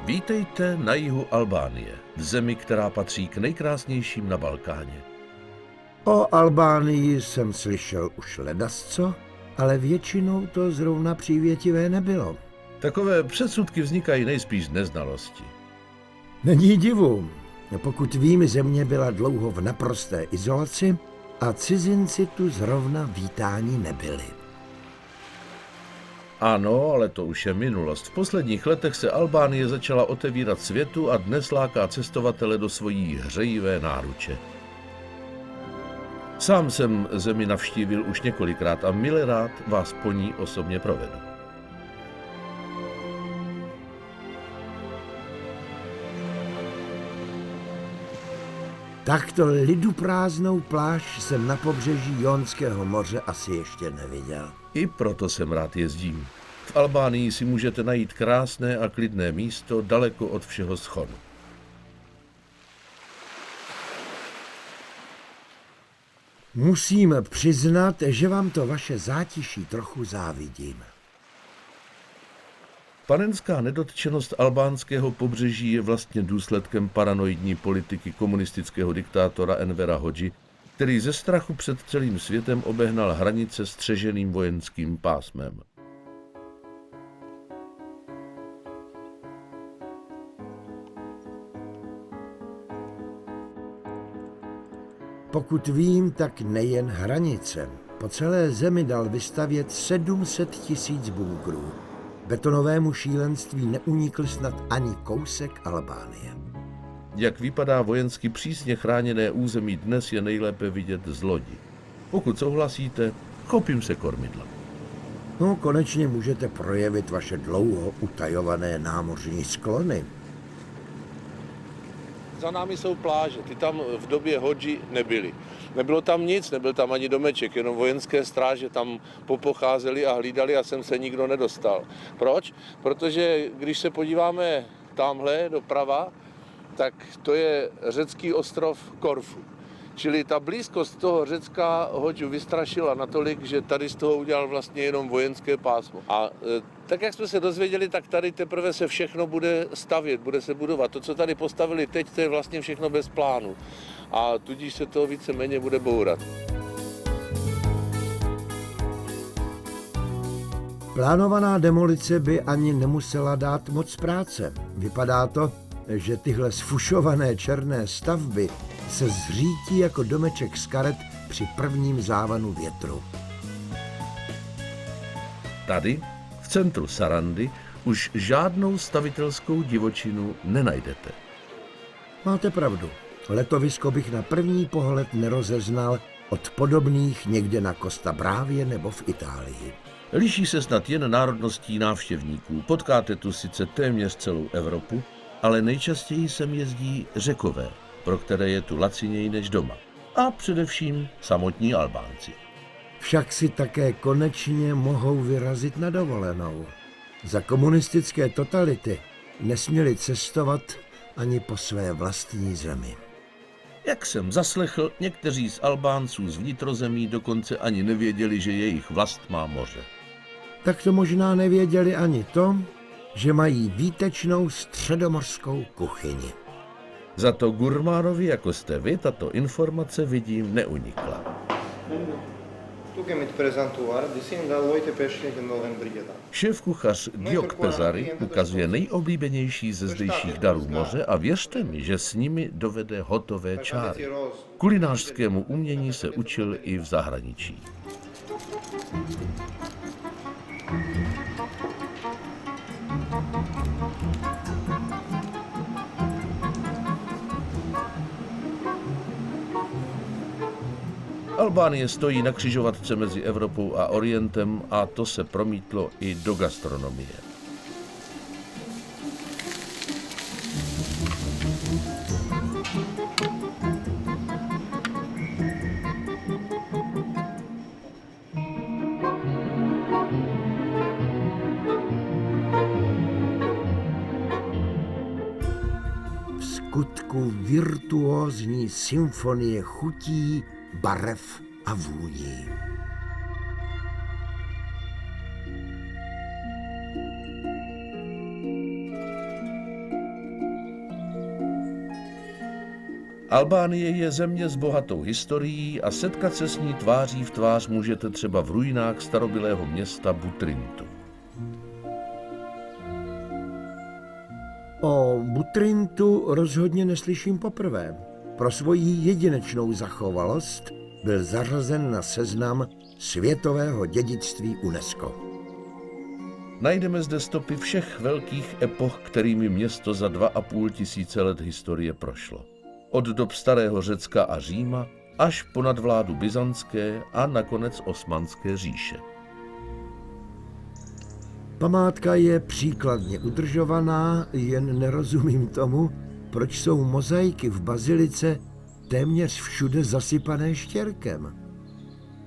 Vítejte na jihu Albánie, v zemi, která patří k nejkrásnějším na Balkáně. O Albánii jsem slyšel už ledasco, ale většinou to zrovna přívětivé nebylo. Takové předsudky vznikají nejspíš z neznalosti. Není divu. Pokud vím, země byla dlouho v naprosté izolaci a cizinci tu zrovna vítáni nebyli. Ano, ale to už je minulost. V posledních letech se Albánie začala otevírat světu a dnes láká cestovatele do svojí hřejivé náruče. Sám jsem zemi navštívil už několikrát a mile rád vás po ní osobně provedu. Takto liduprázdnou pláž jsem na pobřeží Jonského moře asi ještě neviděl. I proto sem rád jezdím. V Albánii si můžete najít krásné a klidné místo daleko od všeho schonu. Musím přiznat, že vám to vaše zátiší trochu závidím. Panenská nedotčenost albánského pobřeží je vlastně důsledkem paranoidní politiky komunistického diktátora Envera Hodži, který ze strachu před celým světem obehnal hranice střeženým vojenským pásmem. Pokud vím, tak nejen hranice. Po celé zemi dal vystavět 700 000 bunkrů. Betonovému šílenství neunikl snad ani kousek Albánie. Jak vypadá vojensky přísně chráněné území dnes, je nejlépe vidět z lodi. Pokud souhlasíte, chopím se kormidla. No, konečně můžete projevit vaše dlouho utajované námořní sklony. Za námi jsou pláže, ty tam v době Hodži nebyly. Nebylo tam nic, nebyl tam ani domeček, jenom vojenské stráže tam popocházeli a hlídali a sem se nikdo nedostal. Proč? Protože když se podíváme tamhle doprava, tak to je řecký ostrov Korfu. Čili ta blízkost toho Řecka Hodžu vystrašila natolik, že tady z toho udělal vlastně jenom vojenské pásmo. A tak, jak jsme se dozvěděli, tak tady teprve se všechno bude stavět, bude se budovat. To, co tady postavili teď, to je vlastně všechno bez plánu. A tudíž se to víceméně bude bourat. Plánovaná demolice by ani nemusela dát moc práce. Vypadá to, že tyhle sfušované černé stavby se zřítí jako domeček z karet při prvním závanu větru. Tady, v centru Sarandy, už žádnou stavitelskou divočinu nenajdete. Máte pravdu. Letovisko bych na první pohled nerozeznal od podobných někde na Costa Bravě nebo v Itálii. Liší se snad jen národností návštěvníků. Potkáte tu sice téměř celou Evropu, ale nejčastěji sem jezdí Řekové, pro které je tu laciněji než doma. A především samotní Albánci. Však si také konečně mohou vyrazit na dovolenou. Za komunistické totality nesměli cestovat ani po své vlastní zemi. Jak jsem zaslechl, někteří z Albánců z vnitrozemí dokonce ani nevěděli, že jejich vlast má moře. Tak to možná nevěděli ani to, že mají výtečnou středomořskou kuchyni. Za to gurmánovi, jako jste vy, tato informace, vidím, neunikla. Šéfkuchař Giok Pezary ukazuje nejoblíbenější ze zdejších darů moře a věřte mi, že s nimi dovede hotové čáry. Kulinářskému umění se učil i v zahraničí. Albánie stojí na křižovatce mezi Evropou a Orientem a to se promítlo i do gastronomie. V skutku virtuózní symfonie chutí, barev a vůní. Albánie je země s bohatou historií a setkat se s ní tváří v tvář můžete třeba v ruinách starobylého města Butrintu. O Butrintu rozhodně neslyším poprvé. Pro svoji jedinečnou zachovalost byl zařazen na seznam světového dědictví UNESCO. Najdeme zde stopy všech velkých epoch, kterými město za 2,5 tisíce let historie prošlo. Od dob starého Řecka a Říma až po nadvládu byzantské a nakonec Osmanské říše. Památka je příkladně udržovaná, jen nerozumím tomu, proč jsou mozaiky v bazilice téměř všude zasypané štěrkem.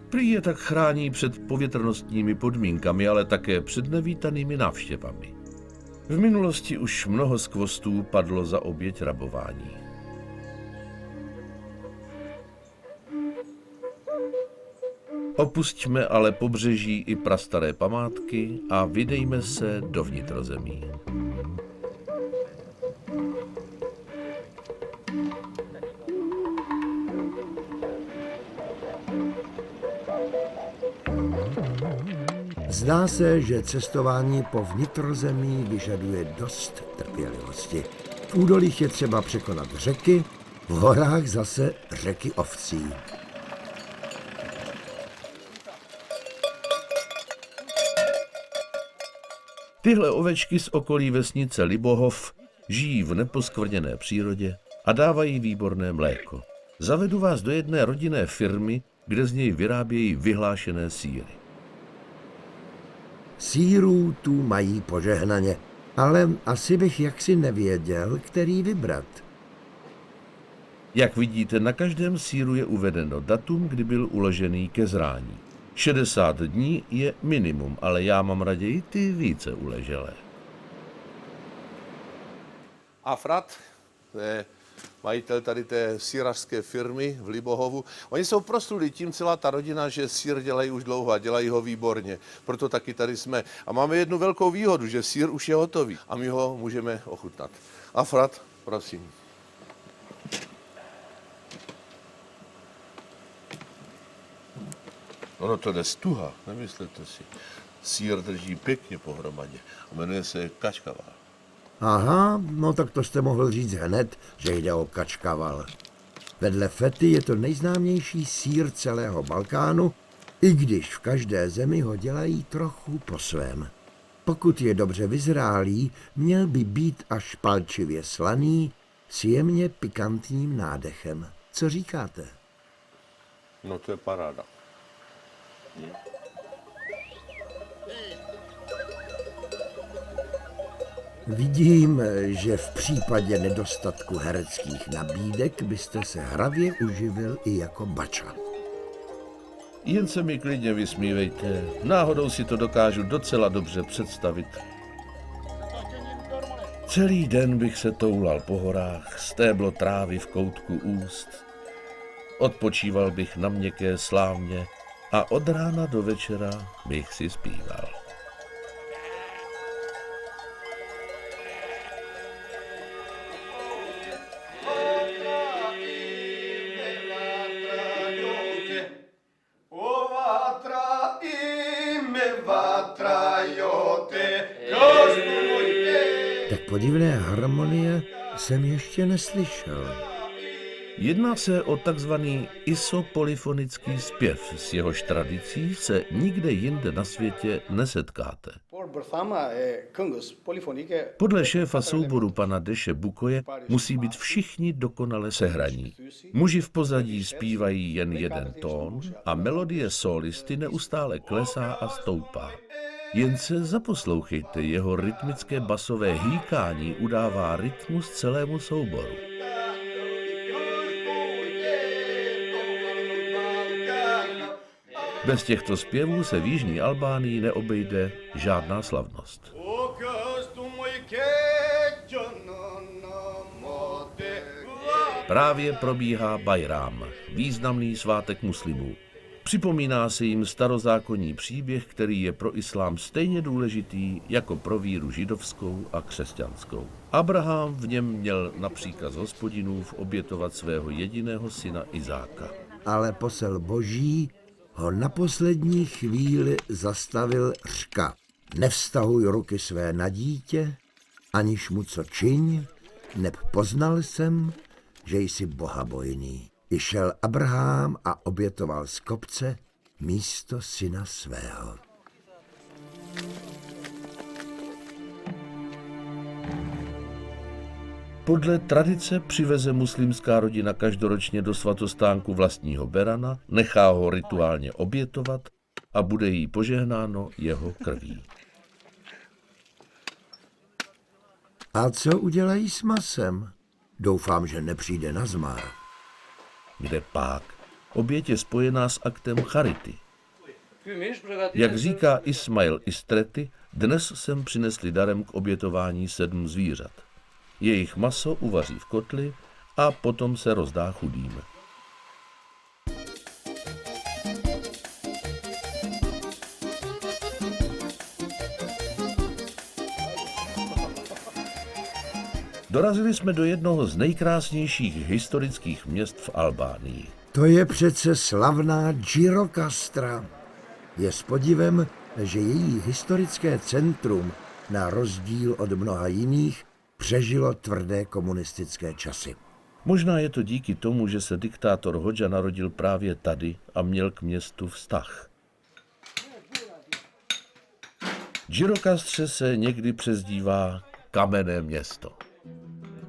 Prý je tak chrání před povětrnostními podmínkami, ale také před nevítanými návštěvami. V minulosti už mnoho skvostů padlo za oběť rabování. Opusťme ale pobřeží i prastaré památky a vydejme se do vnitrozemí. Zdá se, že cestování po vnitrozemí vyžaduje dost trpělivosti. V údolích je třeba překonat řeky, v horách zase řeky ovcí. Tyhle ovečky z okolí vesnice Libohov žijí v neposkvrněné přírodě a dávají výborné mléko. Zavedu vás do jedné rodinné firmy, kde z něj vyrábějí vyhlášené sýry. Sýrů tu mají požehnaně, ale asi bych jaksi nevěděl, který vybrat. Jak vidíte, na každém sýru je uvedeno datum, kdy byl uložený ke zrání. 60 dní je minimum, ale já mám raději ty více uleželé. Afrat, to je majitel tady té sýrařské firmy v Libohovu. Oni jsou proslulí tím celá ta rodina, že sýr dělají už dlouho a dělají ho výborně. Proto taky tady jsme. A máme jednu velkou výhodu, že sýr už je hotový a my ho můžeme ochutnat. Afrat, prosím. Ono to jde stuha, nemyslete si. Sýr drží pěkně pohromadě a jmenuje se kačkaval. Aha, no tak to jste mohl říct hned, že jde o kačkaval. Vedle fety je to nejznámější sýr celého Balkánu, i když v každé zemi ho dělají trochu po svém. Pokud je dobře vyzrálý, měl by být až palčivě slaný s jemně pikantním nádechem. Co říkáte? No to je paráda. Vidím, že v případě nedostatku hereckých nabídek byste se hravě uživil i jako bača. Jen se mi klidně vysmívejte, náhodou si to dokážu docela dobře představit. Celý den bych se toulal po horách, stéblo trávy v koutku úst. Odpočíval bych na měkké slávně a od rána do večera bych si zpíval. Tak podivné harmonie jsem ještě neslyšel. Jedná se o takzvaný isopolyfonický zpěv, s jehož tradicí se nikde jinde na světě nesetkáte. Podle šéfa souboru pana Deše Bukoje musí být všichni dokonale sehraní. Muži v pozadí zpívají jen jeden tón a melodie sólisty neustále klesá a stoupá. Jen se zaposlouchejte, jeho rytmické basové hýkání udává rytmus celému souboru. Bez těchto zpěvů se v jižní Albánii neobejde žádná slavnost. Právě probíhá Bajrám, významný svátek muslimů. Připomíná se jim starozákonní příběh, který je pro islám stejně důležitý jako pro víru židovskou a křesťanskou. Abraham v něm měl na příkaz Hospodinův obětovat svého jediného syna Izáka. Ale posel Boží ho na poslední chvíli zastavil řka. Nevztahuj ruky své na dítě, aniž mu co čiň, neb poznal jsem, že jsi bohabojný. I šel Abraham a obětoval z kopce místo syna svého. Podle tradice přiveze muslimská rodina každoročně do svatostánku vlastního berana, nechá ho rituálně obětovat a bude jí požehnáno jeho krví. A co udělají s masem? Doufám, že nepřijde na zmar. Kde pak? Oběť je spojená s aktem charity. Jak říká Ismail Istreti, dnes sem přinesli darem k obětování 7 zvířat. Jejich maso uvaří v kotli a potom se rozdá chudým. Dorazili jsme do jednoho z nejkrásnějších historických měst v Albánii. To je přece slavná Gjirokastra. Je s podivem, že její historické centrum, na rozdíl od mnoha jiných, přežilo tvrdé komunistické časy. Možná je to díky tomu, že se diktátor Hodža narodil právě tady a měl k městu vztah. Gjirokastře se někdy přezdívá Kamenné město.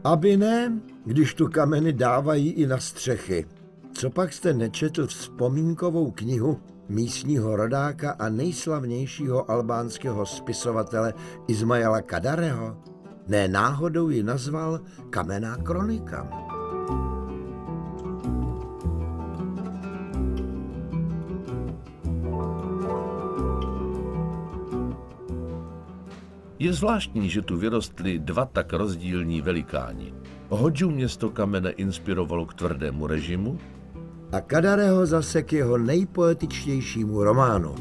Aby ne, když tu kameny dávají i na střechy. Copak jste nečetl vzpomínkovou knihu místního rodáka a nejslavnějšího albánského spisovatele Ismaila Kadareho? Ne náhodou ji nazval Kamenná kronika. Je zvláštní, že tu vyrostli 2 tak rozdílní velikáni. Hodžu město Kamene inspirovalo k tvrdému režimu A Kadareho zase k jeho nejpoetičtějšímu románu.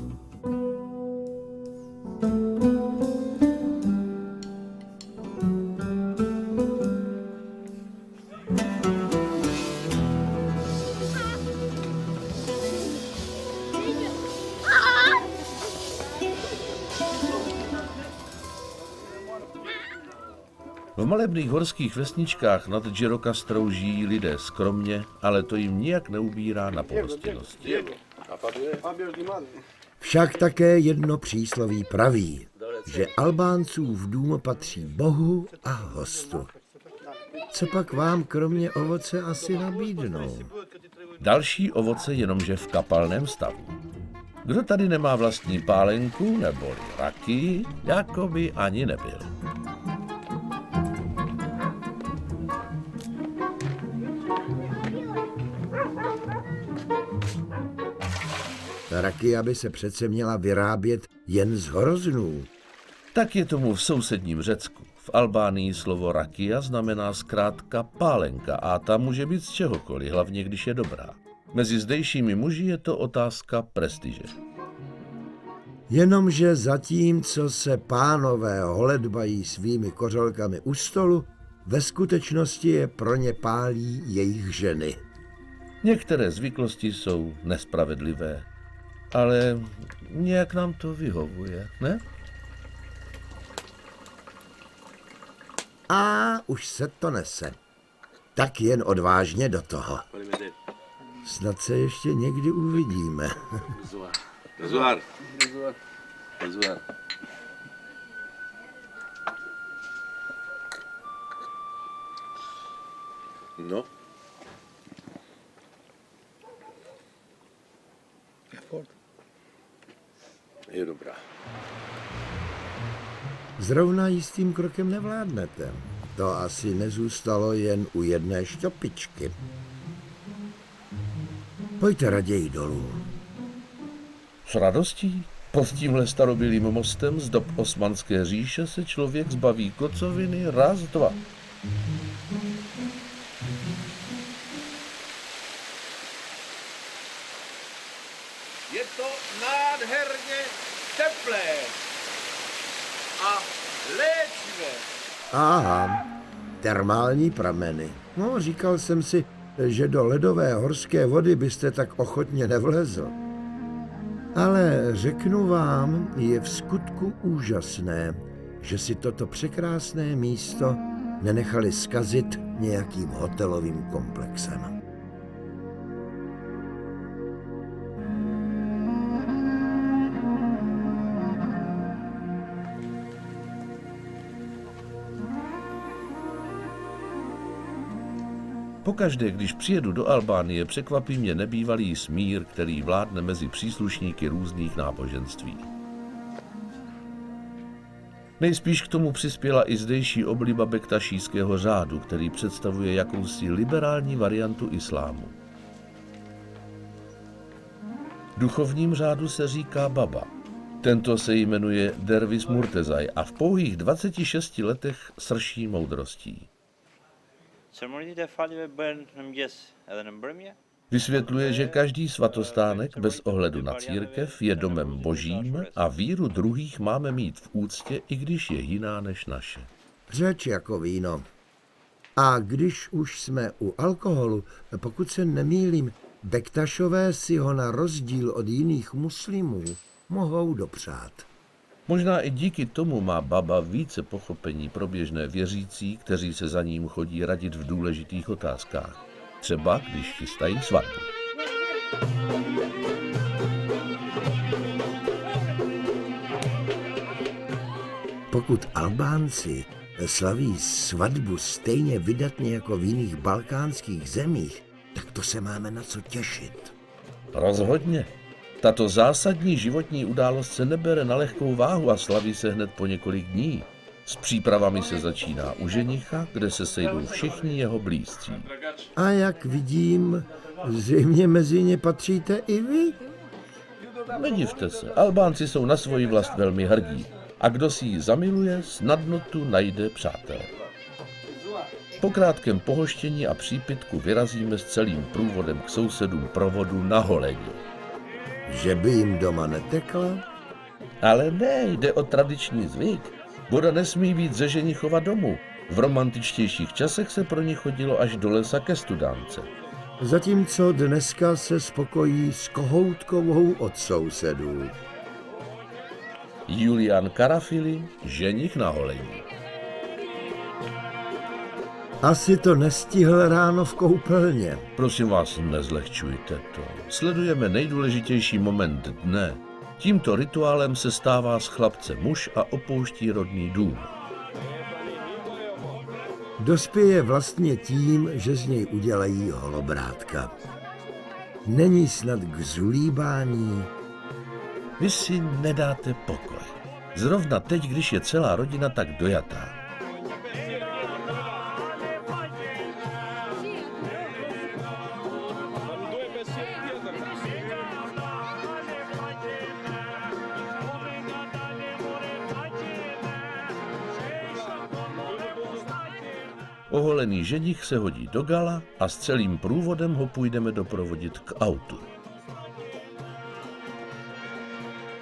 V malebných horských vesničkách nad Gjirokastrou žijí lidé skromně, ale to jim nijak neubírá na pohostinnosti. Však také jedno přísloví praví, že Albáncův dům patří Bohu a hostu. Co pak vám kromě ovoce asi nabídnou? Další ovoce jenomže v kapalném stavu. Kdo tady nemá vlastní pálenku neboli raky, jako by ani nebyl. Rakia by se přece měla vyrábět jen z hroznů. Tak je tomu v sousedním Řecku. V Albánii slovo rakia znamená zkrátka pálenka a ta může být z čehokoliv, hlavně když je dobrá. Mezi zdejšími muži je to otázka prestiže. Jenomže zatímco se pánové holedbají svými kořolkami u stolu, ve skutečnosti je pro ně pálí jejich ženy. Některé zvyklosti jsou nespravedlivé, ale nějak nám to vyhovuje, ne? A už se to nese. Tak jen odvážně do toho. Snad se ještě někdy uvidíme. No. Je dobrá. Zrovna jistým krokem nevládnete. To asi nezůstalo jen u jedné šťopičky. Pojďte raději dolů. S radostí? Pod tímhle starobylým mostem z dob Osmanské říše se člověk zbaví kocoviny raz, dva. Je to nádherně teplé a léčivé. Aha, termální prameny. No, říkal jsem si, že do ledové horské vody byste tak ochotně nevlezl. Ale řeknu vám, je v skutku úžasné, že si toto překrásné místo nenechali zkazit nějakým hotelovým komplexem. Pokaždé, když přijedu do Albánie, překvapí mě nebývalý smír, který vládne mezi příslušníky různých náboženství. Nejspíš k tomu přispěla i zdejší obliba bektašíského řádu, který představuje jakousi liberální variantu islámu. Duchovním řádu se říká baba. Tento se jmenuje Dervis Murtezaj a v pouhých 26 letech srší moudrostí. Vysvětluje, že každý svatostánek bez ohledu na církev je domem božím a víru druhých máme mít v úctě, i když je jiná než naše. Řeč jako víno. A když už jsme u alkoholu, pokud se nemýlím, Bektašové si ho na rozdíl od jiných muslimů mohou dopřát. Možná i díky tomu má baba více pochopení pro běžné věřící, kteří se za ním chodí radit v důležitých otázkách. Třeba když chystají svatbu. Pokud Albánci slaví svatbu stejně vydatně jako v jiných balkánských zemích, tak to se máme na co těšit. Rozhodně. Tato zásadní životní událost se nebere na lehkou váhu a slaví se hned po několik dní. S přípravami se začíná u ženicha, kde se sejdou všichni jeho blízcí. A jak vidím, zřejmě mezi ně patříte i vy? Nedivte se, Albánci jsou na svoji vlast velmi hrdí. A kdo si ji zamiluje, snadno tu najde přátele. Po krátkém pohoštění a přípitku vyrazíme s celým průvodem k sousedům provodu na holení. Že by jim doma netekla? Ale ne, jde o tradiční zvyk. Voda nesmí být ze ženichova domu. V romantičtějších časech se pro ně chodilo až do lesa ke studánce. Zatímco dneska se spokojí s kohoutkovou od sousedů. Julian Karafili, ženich na holení. Asi to nestihl ráno v koupelně. Prosím vás, nezlehčujte to. Sledujeme nejdůležitější moment dne. Tímto rituálem se stává z chlapce muž a opouští rodný dům. Dospěje vlastně tím, že z něj udělají holobrátka. Není snad k zulíbání. Vy si nedáte pokoj. Zrovna teď, když je celá rodina tak dojatá. Oholený ženich se hodí do gala a s celým průvodem ho půjdeme doprovodit k autu.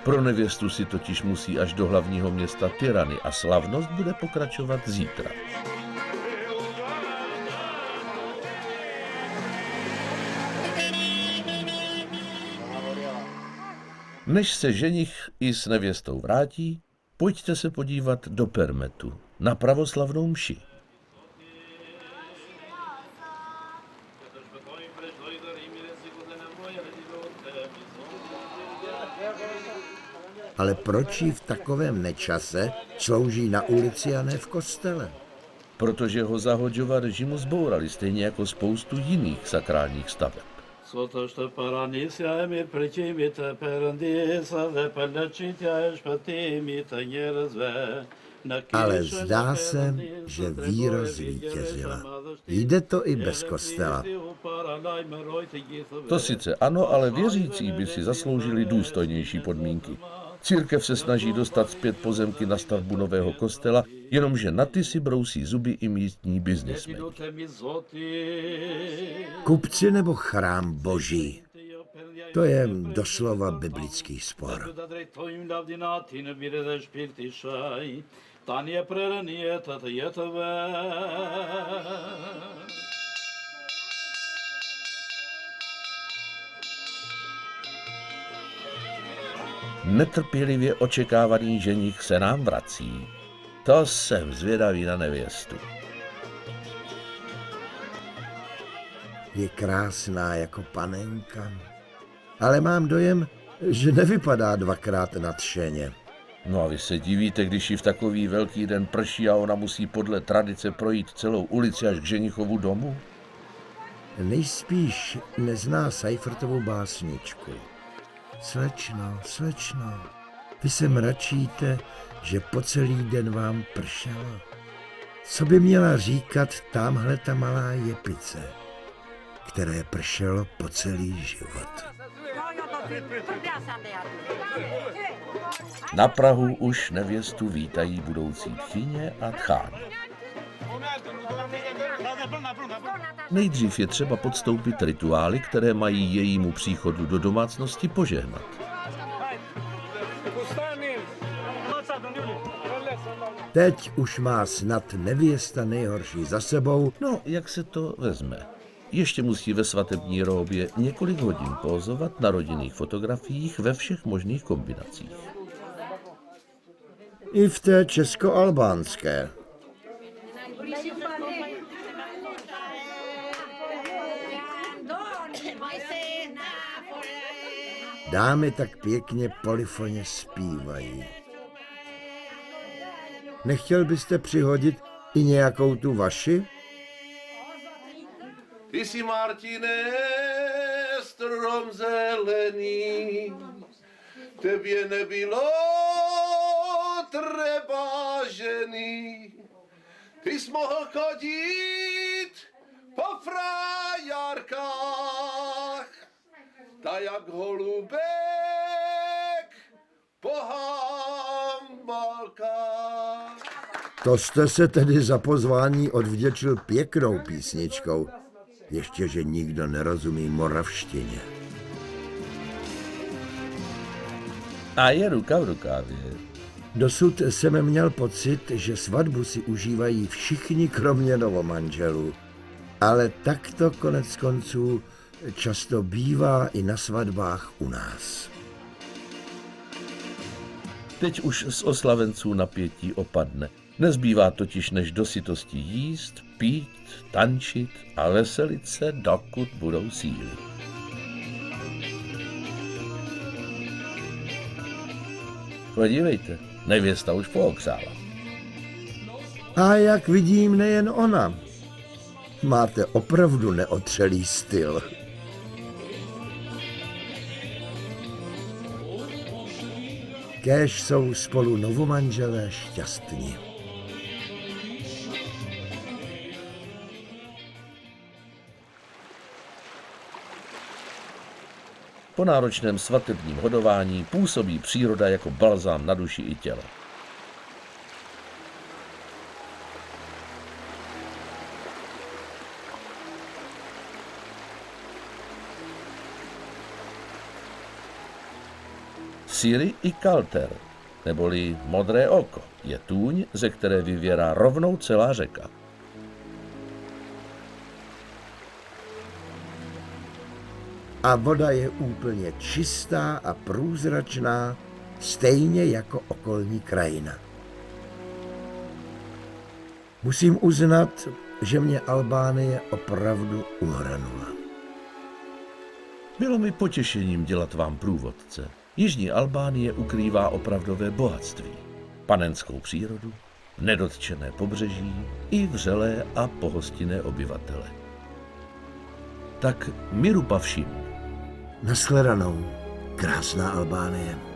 Pro nevěstu si totiž musí až do hlavního města Tirany a slavnost bude pokračovat zítra. Než se ženich i s nevěstou vrátí, pojďte se podívat do Permetu na pravoslavnou mši. Ale proč jí v takovém nečase slouží na ulici a ne v kostele? protože ho za Hodžova režimu zbourali, stejně jako spoustu jiných sakrálních staveb. Ale zdá se, že víra zvítězila. Jde to i bez kostela. To sice ano, ale věřící by si zasloužili důstojnější podmínky. Církev se snaží dostat zpět pozemky na stavbu nového kostela, jenomže na ty si brousí zuby i místní biznismeni. Kupci nebo chrám boží? To je doslova biblický spor. Netrpělivě očekávaný ženich se nám vrací. To jsem zvědavý na nevěstu. Je krásná jako panenka, ale mám dojem, že nevypadá dvakrát nadšeně. No a vy se divíte, když jí v takový velký den prší a ona musí podle tradice projít celou ulici až k ženichovu domu? Nejspíš nezná Seifertovu básničku. Slečno, slečno, vy se mračíte, že po celý den vám pršelo. Co by měla říkat tamhle ta malá jepice, které pršelo po celý život? Na prahu už nevěstu vítají budoucí tchyně a tcháni. Nejdřív je třeba podstoupit rituály, které mají jejímu příchodu do domácnosti požehnat. Teď už má snad nevěsta nejhorší za sebou. No, jak se to vezme? Ještě musí ve svatební róbě několik hodin pózovat na rodinných fotografiích ve všech možných kombinacích. I v té česko-albánské. Dámy tak pěkně polyfoně zpívají. Nechtěl byste přihodit i nějakou tu vaši? Ty jsi, Martine, strom zelený, tebě nebylo třeba ženy. Ty jsi mohl chodit po frajarkách, tak jak holubek po hambalkách. To jste se tedy za pozvání odvděčil pěknou písničkou. Ještě, že nikdo nerozumí moravštině. A je ruka v rukávě. Dosud jsem měl pocit, že svatbu si užívají všichni kromě novomanželů. Ale tak to konec konců často bývá i na svatbách u nás. Teď už z oslavenců napětí opadne. Nezbývá totiž než dosytosti jíst, pít, tančit a veselit se, dokud budou síly. Podívejte, nevěsta už pooksála. A jak vidím, nejen ona. Máte opravdu neotřelý styl. Kéž jsou spolu novomanželé šťastní. Po náročném svatebním hodování působí příroda jako balzám na duši i tělo. Siri i Kalter, neboli modré oko, je tůň, ze které vyvěrá rovnou celá řeka. A voda je úplně čistá a průzračná, stejně jako okolní krajina. Musím uznat, že mě Albánie opravdu uhranula. Bylo mi potěšením dělat vám průvodce. Jižní Albánie ukrývá opravdové bohatství, panenskou přírodu, nedotčené pobřeží i vřelé a pohostinné obyvatele. Tak miru pavším. Nashledanou, krásná Albánie.